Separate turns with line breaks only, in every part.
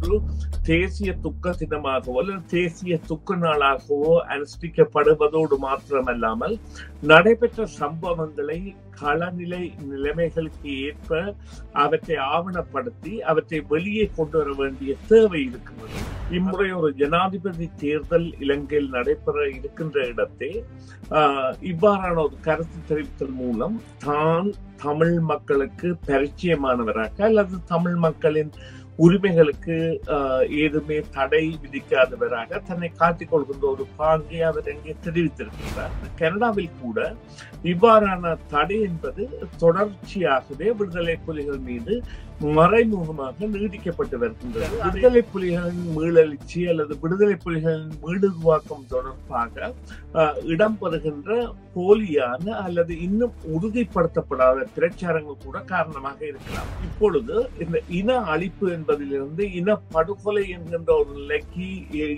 ஒரு தேசிய துக்க தினமாகவோ அல்லது தேசிய துக்க நாளாகவோ அனுஷ்டிக்கப்படுவதோடு மாத்திரமல்லாமல் நடைபெற்ற சம்பவங்களை களநிலை நிலைமைகளுக்கு ஏற்ப அவற்றை ஆவணப்படுத்தி அவற்றை வெளியே கொண்டு வர வேண்டிய தேவை இருக்கிறது. இம்முறை ஒரு ஜனாதிபதி தேர்தல் இலங்கையில் நடைபெற இருக்கின்ற இடத்தை இவ்வாறான ஒரு கருத்து தெரிவித்தல் மூலம் தான் தமிழ் மக்களுக்கு பரிச்சயமானவராக அல்லது தமிழ் மக்களின் உரிமைகளுக்கு ஏதுமே தடை விதிக்காதவராக தன்னை காட்டிக் கொள்கின்ற ஒரு பாங்கை அவர் எங்கே தெரிவித்திருக்கின்றார். கனடாவில் கூட இவ்வாறான தடை என்பது தொடர்ச்சியாகவே விடுதலை புலிகள் மீது மறைமுகமாக நீடிக்கப்பட்டு வருகின்றது. விடுதலை புலிகளின் மீளெழுச்சி அல்லது விடுதலை புலிகளின் மீளுருவாக்கம் தொடர்பாக இடம்பெறுகின்ற போலியான அல்லது இன்னும் உறுதிப்படுத்தப்படாத பிரச்சாரங்கள் கூட காரணமாக இருக்கலாம். இப்பொழுது இந்த இன அழிப்பு என்பதிலிருந்து இன படுகொலை என்கின்ற ஒரு நிலைக்கு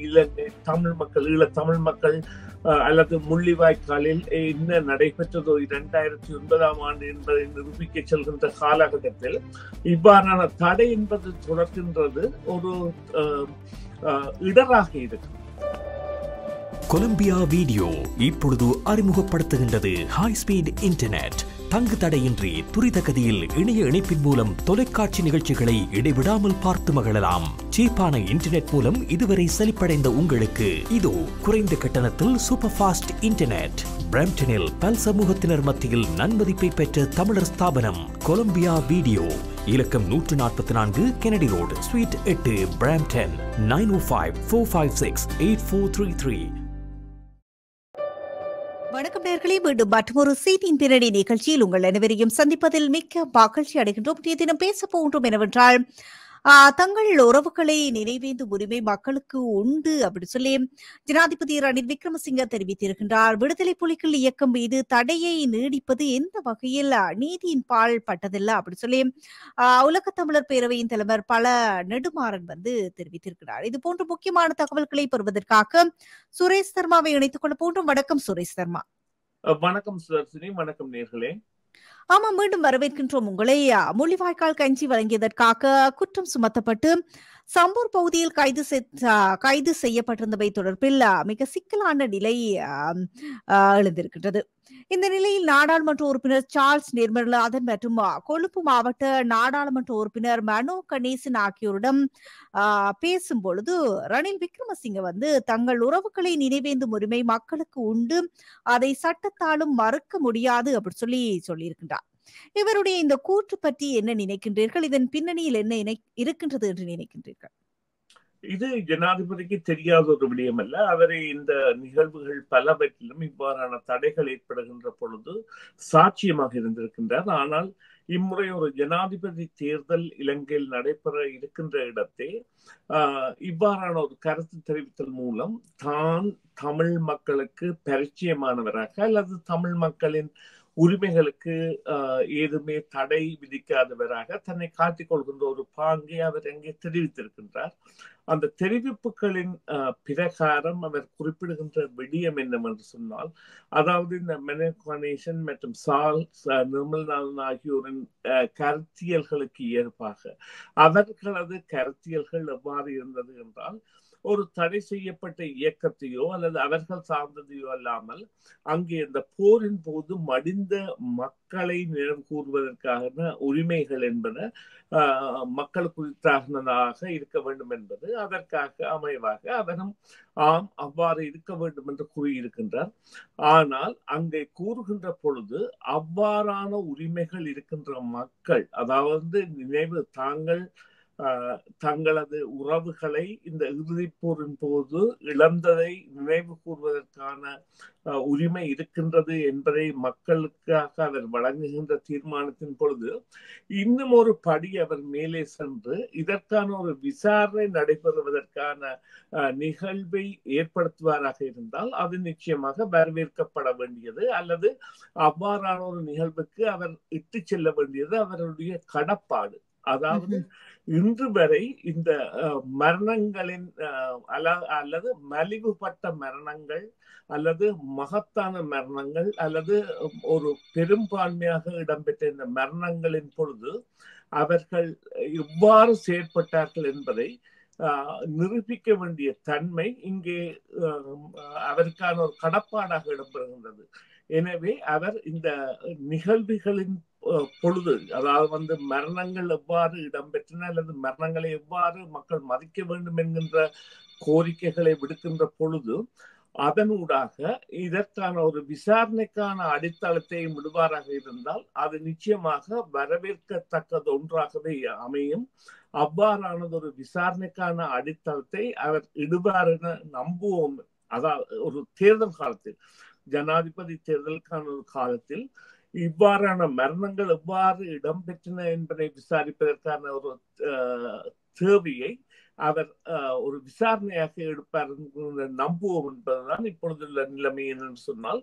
இலங்கை தமிழ் மக்கள், ஈழ தமிழ் மக்கள் அல்லது முள்ளிவாய்க்காலில் என்ன நடைபெற்றதோ 2009ஆம் ஆண்டு என்பதை நிரூபிக்க செல்கின்ற காலகட்டத்தில் இவ்வாறான தடை என்பது தொடர்கின்றது ஒரு இடராக இருக்கும்.
கொலம்பியா வீடியோ இப்பொழுது அறிமுகப்படுத்துகின்றது ஹை ஸ்பீட் இன்டர்நெட். தங்கு தடையின்றி துரித கதியில் இணைய இணைப்பின் மூலம் தொலைக்காட்சி நிகழ்ச்சிகளை இடைவிடாமல் பார்த்து மகிழலாம். சீப்பான இன்டர்நெட் மூலம் இதுவரை செழிப்படைந்த உங்களுக்கு இதோ குறைந்த கட்டணத்தில் சூப்பர் ஃபாஸ்ட் இன்டர்நெட். பிரம்டனில் பல் சமூகத்தினர் மத்தியில் நன்மதிப்பை பெற்ற தமிழர் ஸ்தாபனம் கொலம்பியா வீடியோ. இலக்கம் 144 கெனடி ரோடு, ஸ்வீட் 8, பிரம்டன். 9054568433.
வணக்கம் நேயர்களே, மீண்டும் மற்றொரு செய்தியின் பின்னணி நிகழ்ச்சியில் உங்கள் அனைவரையும் சந்திப்பதில் மிக்க மகிழ்ச்சி அடைகின்றோம். இன்றைய தினம் பேச போகின்றோம் என்னவென்றால், தங்கள் உறவுகளை நினைவேந்தும் உரிமை மக்களுக்கு உண்டு அப்படின்னு சொல்லி ஜனாதிபதி ரணில் விக்ரமசிங்க தெரிவித்திருக்கின்றார். விடுதலை புலிகள் இயக்கம் மீது தடையை நீடிப்பது எந்த வகையில் நீதியின் பால் பட்டதில்லை அப்படின்னு சொல்லி உலக தமிழர் பேரவையின் தலைவர் பல நெடுமாறன் தெரிவித்திருக்கிறார். இது போன்ற முக்கியமான தகவல்களை பெறுவதற்காக சுரேஷ் சர்மாவை இணைத்துக் கொள்ள போன்றோம். வணக்கம் சுரேஷ் சர்மா.
வணக்கம் சுதர்சினி, வணக்கம் நேர்களே.
ஆமா, மீண்டும் வரவேற்கின்றோம் உங்களை. முள்ளிவாய்க்கால் கஞ்சி வழங்கியதற்காக குற்றம் சுமத்தப்பட்டு சம்பூர் பகுதியில் கைது செய்யப்பட்டிருந்தவை தொடர்பில் மிக சிக்கலான நிலை எழுந்திருக்கின்றது. இந்த நிலையில் நாடாளுமன்ற உறுப்பினர் சார்ல்ஸ் நிர்மலநாதன் மற்றும் கொழும்பு மாவட்ட நாடாளுமன்ற உறுப்பினர் மனோ கணேசன் ஆகியோரிடம் பேசும் பொழுது ரணில் விக்ரமசிங்க தங்கள் உறவுகளை நினைவேந்தும் உரிமை மக்களுக்கு உண்டு, அதை சட்டத்தாலும் மறுக்க முடியாது அப்படின்னு சொல்லியிருக்கின்றார். இவருடைய இந்த கூற்று பற்றி என்ன நினைக்கின்றீர்கள்? இதன் பின்னணியில் என்ன இருக்கின்றது என்று நினைக்கின்றீர்கள்?
இது ஜனாதிபதிக்கு தெரியாத ஒரு விடயம் அல்ல. அவரை இந்த நிகழ்வுகள் பலவற்றிலும் இவ்வாறான தடைகள் ஏற்படுகின்ற பொழுது சாட்சியமாக இருந்திருக்கின்றார். ஆனால் இம்முறை ஒரு ஜனாதிபதி தேர்தல் இலங்கையில் நடைபெற இருக்கின்ற இடத்தை இவ்வாறான ஒரு கருத்து தெரிவித்தல் மூலம் தான் தமிழ் மக்களுக்கு பரிச்சயமானவராக அல்லது தமிழ் மக்களின் உரிமைகளுக்கு ஏதுமே தடை விதிக்காதவராக தன்னை காட்டிக் கொள்கின்ற ஒரு பாங்கை அவர் எங்கே தெரிவித்திருக்கின்றார். அந்த தெரிவிப்புகளின் பிரகாரம் அவர் குறிப்பிடுகின்ற விடயம் என்னவென்று சொன்னால், அதாவது இந்த மனோ கணேசன் மற்றும் சார்ல்ஸ் நிர்மலநாதன் ஆகியோரின் கருத்தியல்களுக்கு ஏற்பாக அவர்களது கருத்தியல்கள் எவ்வாறு இருந்தது என்றால், ஒரு தடை செய்யப்பட்ட இயக்கத்தையோ அல்லது அவர்கள் சார்ந்ததையோ அல்லாமல் அங்கே இந்த போரின் போது மடிந்த மக்களை நினைவு கூறுவதற்கான உரிமைகள் என்பன மக்கள் குறித்தானதாக இருக்க வேண்டும் என்பது அதற்காக அமைவாக அவரும் ஆம் அவ்வாறு இருக்க வேண்டும் என்று கூறியிருக்கின்றார். ஆனால் அங்கே கூறுகின்ற பொழுது அவ்வாறான உரிமைகள் இருக்கின்ற மக்கள், அதாவது நினைவு தங்களது உறவுகளை இந்த இறுதிப் போரின் போது இழந்ததை நினைவு கூறுவதற்கான உரிமை இருக்கின்றது என்பதை மக்களுக்காக அவர் வழங்குகின்ற தீர்மானத்தின் பொழுது இன்னும் ஒரு படி அவர் மேலே சென்று இதற்கான ஒரு விசாரணை நடைபெறுவதற்கான நிகழ்வை ஏற்படுத்துவாராக இருந்தால் அது நிச்சயமாக வரவேற்கப்பட வேண்டியது, அல்லது அவ்வாறான ஒரு நிகழ்வுக்கு அவர் இட்டு செல்ல வேண்டியது அவருடைய கடப்பாடு. அதாவது இன்று வரை இந்த மரணங்களின் அல்லது மலிவுபட்ட மரணங்கள் அல்லது மகத்தான மரணங்கள் அல்லது ஒரு பெரும்பான்மையாக இடம்பெற்ற இந்த மரணங்களின் பொழுது அவர்கள் இவ்வாறு செயற்பட்டார்கள் என்பதை நிரூபிக்க வேண்டிய தன்மை இங்கே அவருக்கான ஒரு கடப்பாடாக இடம்பெறுகின்றது. எனவே அவர் இந்த நிகழ்வுகளின் பொழுது, அதாவது மரணங்கள் எவ்வாறு இடம்பெற்றன அல்லது மரணங்களை எவ்வாறு மக்கள் மதிக்க வேண்டும் என்கின்ற கோரிக்கைகளை விடுக்கின்ற பொழுது அதனூடாக இதற்கான ஒரு விசாரணைக்கான அடித்தளத்தை விடுவாராக இருந்தால் அது நிச்சயமாக வரவேற்கத்தக்கது ஒன்றாகவே அமையும். அவ்வாறானது ஒரு விசாரணைக்கான அடித்தளத்தை அவர் இடுவார் என நம்புவோம். அதாவது ஒரு தேர்தல் காலத்தில், ஜனாதிபதி தேர்தலுக்கான ஒரு காலத்தில் இவ்வாறான மரணங்கள் எவ்வாறு இடம்பெற்றன என்பதை விசாரிப்பதற்கான ஒரு தேவையை அவர் ஒரு விசாரணையாக எடுப்பார் நம்புவோம் என்பதுதான் இப்பொழுதுள்ள நிலைமை என்று சொன்னால்,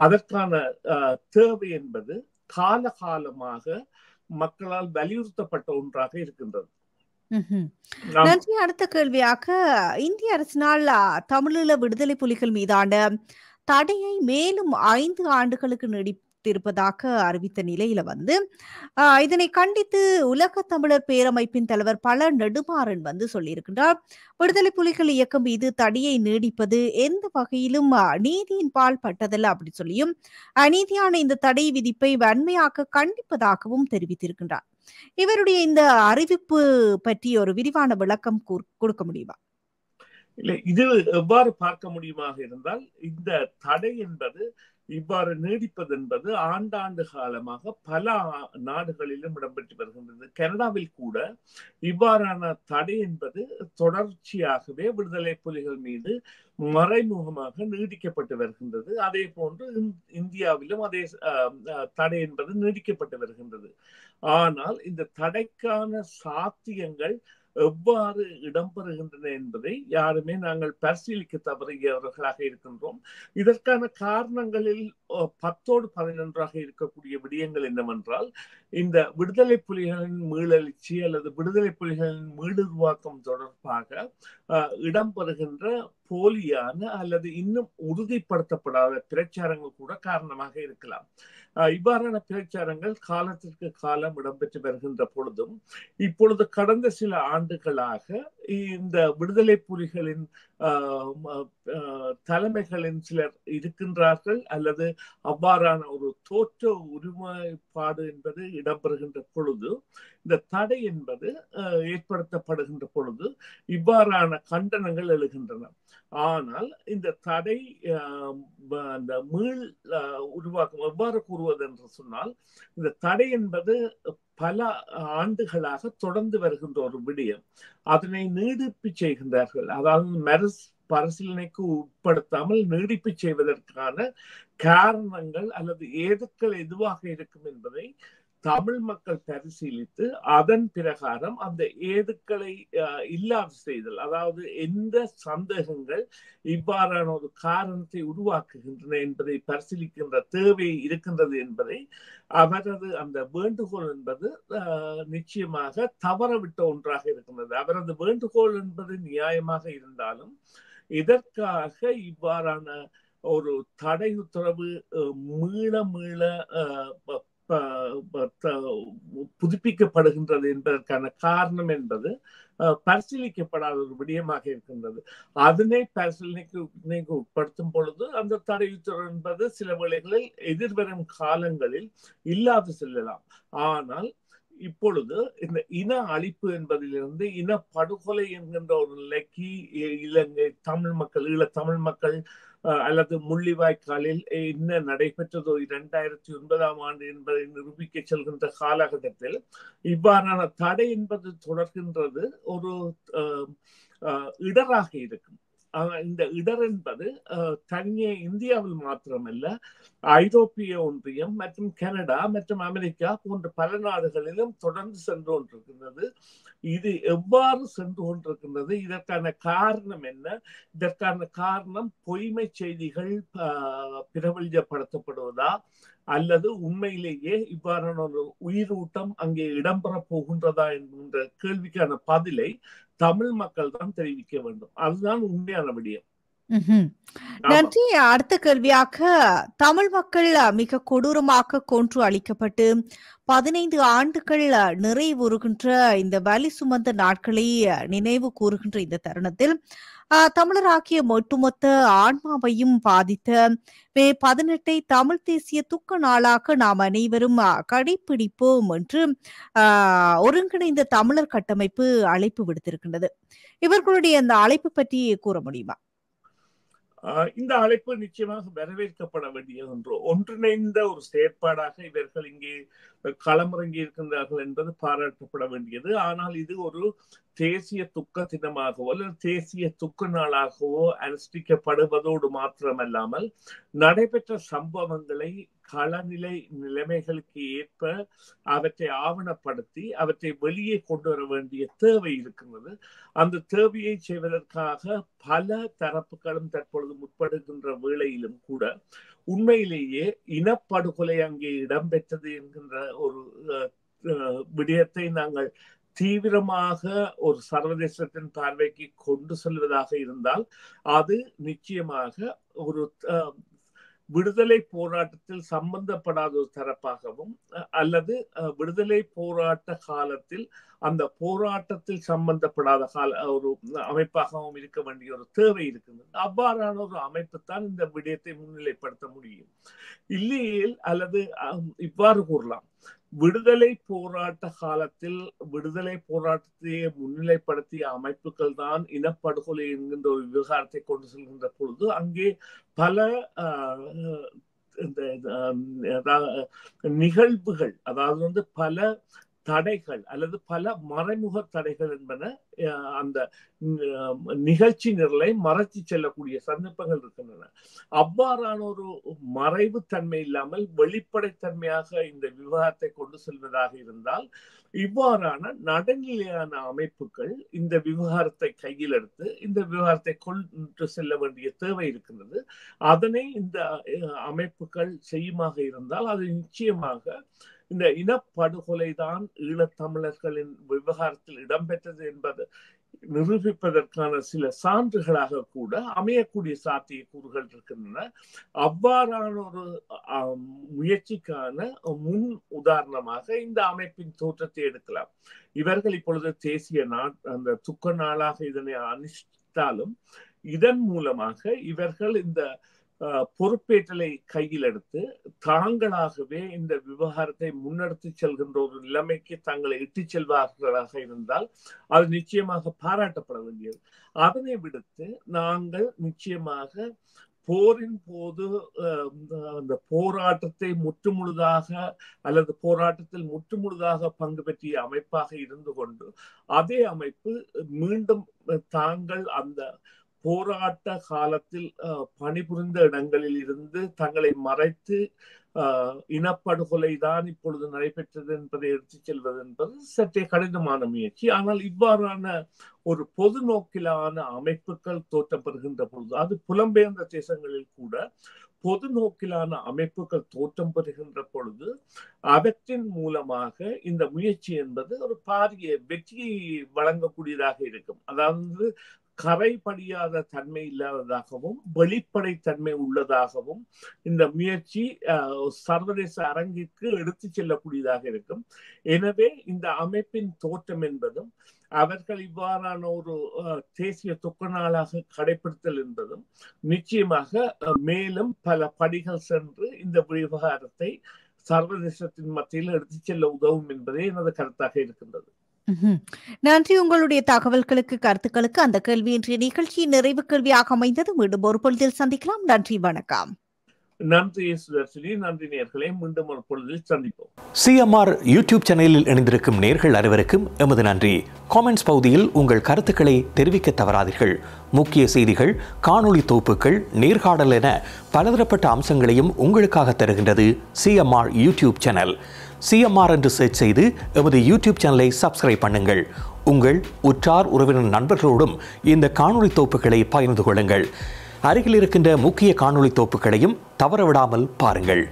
அதற்கான தேவை என்பது காலகாலமாக மக்களால் வலியுறுத்தப்பட்ட ஒன்றாக இருக்கின்றது.
நன்றி. அடுத்த கேள்வியாக, இந்திய அரசினால் தமிழீழ விடுதலை புலிகள் மீதான தடையை மேலும் 5 ஆண்டுகளுக்கு நீடித்திருப்பதாக அறிவித்த நிலையில இதனை கண்டித்து உலக தமிழர் பேரமைப்பின் தலைவர் பல நெடுமாறன் சொல்லியிருக்கின்றார். விடுதலை புலிகள் இயக்கம் மீது தடையை நீடிப்பது எந்த வகையிலும் நீதியின் பால் பட்டதல்ல அப்படி சொல்லியும் அநீதியான இந்த தடை விதிப்பை வன்மையாக கண்டிப்பதாகவும் தெரிவித்திருக்கின்றார். இவருடைய இந்த அறிவிப்பு பற்றி ஒரு விரிவான விளக்கம் கொடுக்க முடியுமா?
இல்லை, இது எவ்வாறு பார்க்க முடியுமாக இருந்தால், இந்த தடை என்பது இவ்வாறு நீடிப்பது என்பது ஆண்டாண்டு காலமாக பல நாடுகளிலும் இடம்பெற்று வருகின்றது. கனடாவில் கூட இவ்வாறான தடை என்பது தொடர்ச்சியாகவே விடுதலை புலிகள் மீது மறைமுகமாக நீடிக்கப்பட்டு வருகின்றது. அதே போன்று இந்தியாவிலும் அதே தடை என்பது நீடிக்கப்பட்டு வருகின்றது. ஆனால் இந்த தடைக்கான சாத்தியங்கள் எவ்வாறு இடம்பெறுகின்றன என்பதை யாருமே நாங்கள் பரிசீலிக்க தவறியவர்களாக இருக்கின்றோம். இதற்கான காரணங்களில் 10ஓடு 11ஆக இருக்கக்கூடிய விடயங்கள் என்னவென்றால், இந்த விடுதலை புலிகளின் மீளெழுச்சி அல்லது விடுதலை புலிகளின் மீளுருவாக்கம் தொடர்பாக இடம்பெறுகின்ற போலியான அல்லது இன்னும் உறுதிப்படுத்தப்படாத பிரச்சாரங்கள் கூட காரணமாக இருக்கலாம். இவ்வாறான பிரச்சாரங்கள் காலத்திற்கு காலம் இடம்பெற்று வருகின்ற பொழுதும், இப்பொழுது கடந்த சில ஆண்டுகளாக இந்த விடுதலை புலிகளின் தலைமைகளின் சிலர் இருக்கின்றார்கள் அல்லது அவ்வாறான ஒரு தோற்ற உரிமைப்பாடு என்பது இடம்பெறுகின்ற பொழுது, இந்த தடை என்பது ஏற்படுத்தப்படுகின்ற பொழுது இவ்வாறான கண்டனங்கள் எழுகின்றன. ஆனால் இந்த தடை அந்த மீள் உருவாக்கம் எவ்வாறு கூறுவது என்று சொன்னால், இந்த தடை என்பது பல ஆண்டுகளாக தொடர்ந்து வருகின்ற ஒரு விடயம். அதனை நீடிப்பு செய்கின்றார்கள். அதாவது பரிசீலனைக்கு உட்படுத்தாமல் நீடிப்பு செய்வதற்கான காரணங்கள் அல்லது ஏதுக்கள் எதுவாக இருக்கும் என்பதை தமிழ் மக்கள் பரிசீலித்து அதன் பிரகாரம் அந்த ஏதுக்களை இல்லாது செய்தல், அதாவது எந்த சந்தேகங்கள் இவ்வாறான ஒரு காரணத்தை உருவாக்குகின்றன என்பதை பரிசீலிக்கின்ற தேவை இருக்கின்றது என்பதை அவரது அந்த வேண்டுகோள் என்பது நிச்சயமாக தவறவிட்ட ஒன்றாக இருக்கின்றது. அவரது வேண்டுகோள் என்பது நியாயமாக இருந்தாலும் இதற்காக இவ்வாறான ஒரு தடை உத்தரவு மீள புதுப்பிக்கப்படுகின்றது என்பதற்கான காரணம் என்பது பரிசீலிக்கப்படாத ஒரு விடயமாக இருக்கின்றது. அதனை பரிசீலனைக்கு உட்படுத்தும் பொழுது அந்த தடை உத்தரவு என்பது சில வேளைகளில் எதிர்வரும் காலங்களில் இல்லாது செல்லலாம். ஆனால் இப்பொழுது இந்த இன அழிப்பு என்பதிலிருந்து இன படுகொலை என்கின்ற ஒரு நிலைக்கு இலங்கை தமிழ் மக்கள், ஈழ தமிழ் மக்கள் அல்லது முள்ளிவாய்க்காலில் என்ன நடைபெற்றதோ 2009 என்பதை நிரூபிக்க செல்கின்ற காலகட்டத்தில் இவ்வாறான தடை என்பது தொடர்கின்றது ஒரு இடராக இருக்கும். இந்த இடர் என்பது தனியே இந்தியாவில் மாத்திரமல்ல, ஐரோப்பிய ஒன்றியம் மற்றும் கனடா மற்றும் அமெரிக்கா போன்ற பல நாடுகளிலும் தொடர்ந்து சென்று கொண்டிருக்கின்றது. இது எவ்வாறு சென்று கொண்டிருக்கின்றது, இதற்கான காரணம் என்ன? இதற்கான காரணம் பொய்மை செய்திகள் பிரபலப்படுத்தப்படுவதா அல்லது உண்மையிலேயே இவ்வாறான ஒரு உயிரூட்டம் அங்கே இடம்பெற போகின்றதா என்கின்ற கேள்விக்கான பதிலை தமிழ் மக்கள் தான் தெரிவிக்க வேண்டும். அதுதான் உண்மையான விடயம்.
நன்றி. அடுத்த கேள்வியாக, தமிழ் மக்கள் மிக கொடூரமாக கொன்று அழிக்கப்பட்டு 15 ஆண்டுகள் நிறைவுறுகின்ற இந்த வலி சுமந்த நாட்களை நினைவு கூறுகின்ற இந்த தருணத்தில் தமிழராகிய ஒட்டுமொத்த ஆன்மாவையும் பாதித்த மே 18 தமிழ் தேசிய துக்க நாளாக நாம் அனைவரும் கடைபிடிப்போம் என்று ஒருங்கிணைந்த தமிழர் கட்டமைப்பு அழைப்பு விடுத்திருக்கின்றது. இவர்களுடைய அந்த அழைப்பு பற்றி கூற முடியுமா?
இந்த அழைப்பு நிச்சயமாக வரவேற்கப்பட வேண்டிய ஒன்று. ஒன்றிணைந்த ஒரு செயற்பாடாக இவர்கள் இங்கே களமிறங்கி இருக்கின்றார்கள் என்பது பாராட்டப்பட வேண்டியது. ஆனால் இது ஒரு தேசிய துக்க தினமாகவோ அல்லது தேசிய துக்க நாளாகவோ அனுஷ்டிக்கப்படுவதோடு மாத்திரமல்லாமல் நடைபெற்ற சம்பவங்களை களநிலை நிலைமைகளுக்கு ஏற்ப அவற்றை ஆவணப்படுத்தி அவற்றை வெளியே கொண்டு வர வேண்டிய தேவை இருக்கின்றது. அந்த தேவையை செய்வதற்காக பல தரப்புகளும் தற்பொழுது முற்படுகின்ற வேளையிலும் கூட உண்மையிலேயே இனப்படுகொலை அங்கே இடம்பெற்றது என்கின்ற ஒரு விடயத்தை நாங்கள் தீவிரமாக ஒரு சர்வதேசத்தின் பார்வைக்கு கொண்டு செல்வதாக இருந்தால் அது நிச்சயமாக ஒரு விடுதலை போராட்டத்தில் சம்பந்தப்படாத ஒரு தரப்பாகவும் அல்லது விடுதலை போராட்ட காலத்தில் அந்த போராட்டத்தில் சம்பந்தப்படாத ஒரு அமைப்பாகவும் இருக்க வேண்டிய ஒரு தேவை இருக்கின்றது. அவ்வாறான ஒரு அமைப்பு தான் இந்த விடயத்தை முன்னிலைப்படுத்த முடியும். இல்லையேல் அல்லது இவ்வாறு கூறலாம், விடுதலை போராட்ட காலத்தில் விடுதலை போராட்டத்தையே முன்னிலைப்படுத்திய அமைப்புகள் தான் இனப்படுகொலை என்கின்ற ஒரு விவகாரத்தை கொண்டு செல்கின்ற பொழுது அங்கே பல நிகழ்வுகள், அதாவது பல தடைகள் அல்லது பல மறைமுக தடைகள் என்பன அந்த நிகழ்ச்சி நிரலை மறைச்சி செல்லக்கூடிய சந்தர்ப்பங்கள் இருக்கின்றன. அவ்வாறான ஒரு மறைவு தன்மை இல்லாமல் வெளிப்படைத்தன்மையாக இந்த விவகாரத்தை கொண்டு செல்வதாக இருந்தால் இவ்வாறான நடுநிலையான அமைப்புகள் இந்த விவகாரத்தை கையில் எடுத்து இந்த விவகாரத்தை கொண்டு செல்ல வேண்டிய தேவை இருக்கின்றது. அதனை இந்த அமைப்புகள் செய்யுமாக இருந்தால் அது நிச்சயமாக இந்த இனப்படுகொலைதான் ஈழத்தமிழர்களின் விவகாரத்தில் இடம்பெற்றது என்பது நிரூபிப்பதற்கான சில சான்றுகளாக கூட அமையக்கூடிய சாத்தியக்கூறுகள் இருக்கின்றன. அவ்வாறான ஒரு முயற்சிக்கான முன் உதாரணமாக இந்த அமைப்பின் தோற்றத்தை எடுக்கலாம். இவர்கள் இப்பொழுது தேசிய அந்த துக்க நாளாக இதனை அனுஷ்டித்தாலும் இதன் மூலமாக இவர்கள் இந்த பொறுப்பேற்றலை கையில் எடுத்து தாங்களாகவே இந்த விவகாரத்தை முன்னெடுத்து செல்கின்ற ஒரு நிலைமைக்கு தங்களை இட்டு செல்வார்களாக இருந்தால் அது நிச்சயமாக பாராட்டப்பட வேண்டியது. அதனை விடுத்து நாங்கள் நிச்சயமாக போரின் போது அந்த போராட்டத்தை முற்றுமுழுதாக அல்லது போராட்டத்தில் முற்றுமுழுதாக பங்கு பெற்றிய அமைப்பாக இருந்து கொண்டு அதே அமைப்பு மீண்டும் தாங்கள் அந்த போராட்ட காலத்தில் பணிபுரிந்த இடங்களில் இருந்து தங்களை மறைத்து இனப்படுகொலை தான் இப்பொழுது நடைபெற்றது என்பதை எடுத்துச் செல்வது என்பது சற்றே கடினமான முயற்சி. ஆனால் இவ்வாறான ஒரு பொது நோக்கிலான அமைப்புகள் தோற்றம் பெறுகின்ற பொழுது அது புலம்பெயர்ந்த தேசங்களில் கூட பொது நோக்கிலான அமைப்புகள் தோற்றம் பெறுகின்ற பொழுது அவற்றின் மூலமாக இந்த முயற்சி என்பது ஒரு பாரிய வெற்றியை வழங்கக்கூடியதாக இருக்கும். அதாவது கரைபடியாத தன்மை இல்லாததாகவும் வெளிப்படைத்தன்மை உள்ளதாகவும் இந்த முயற்சி சர்வதேச அரங்கிற்கு எடுத்து செல்லக்கூடியதாக இருக்கும். எனவே இந்த அமைப்பின் தோற்றம் என்பதும் அவர்கள் இவ்வாறான ஒரு தேசிய துக்க நாளாக கடைபிடித்தல் என்பதும் நிச்சயமாக மேலும் பல படிகள் சென்று இந்த விவகாரத்தை சர்வதேசத்தின் மத்தியில் எடுத்து செல்ல உதவும் என்பதே எனது கருத்தாக இருக்கின்றது.
நன்றி. உங்களுடைய தகவல்களுக்கு, கருத்துக்களுக்கு. அந்த கேள்வி இன்றைய நிகழ்ச்சியின் நிறைவு கேள்வியாக அமைந்தது. மீண்டும் ஒரு பொழுதில் சந்திக்கலாம். நன்றி, வணக்கம்.
நன்றி சுதர்ஷினி. நன்றி நேயர்களே, மீண்டும் ஒரு பொழுதில் சந்திப்போம்.
சிஎம்ஆர் யூடியூப் சேனலில் இணைந்திருக்கும் நேயர்கள் அனைவருக்கும் எமது நன்றி. காமெண்ட்ஸ் பகுதியில் உங்கள் கருத்துக்களை தெரிவிக்க தவறாதீர்கள். முக்கிய செய்திகள், காணொளி தொகுப்புகள், நேர்காணல் என பலதரப்பட்ட அம்சங்களையும் உங்களுக்காக தருகின்றது சிஎம்ஆர் யூடியூப் சேனல். சிஎம்ஆர் என்று சர்ச் செய்து எமது யூடியூப் சேனலை சப்ஸ்கிரைப் பண்ணுங்கள். உங்கள் உற்றார் உறவினர் நண்பர்களோடும் இந்த காணொளி தொகுப்புகளை பகிர்ந்து கொள்ளுங்கள். அருகில் இருக்கின்ற முக்கிய காணொளி தொகுப்புகளையும் தவறவிடாமல் பாருங்கள்.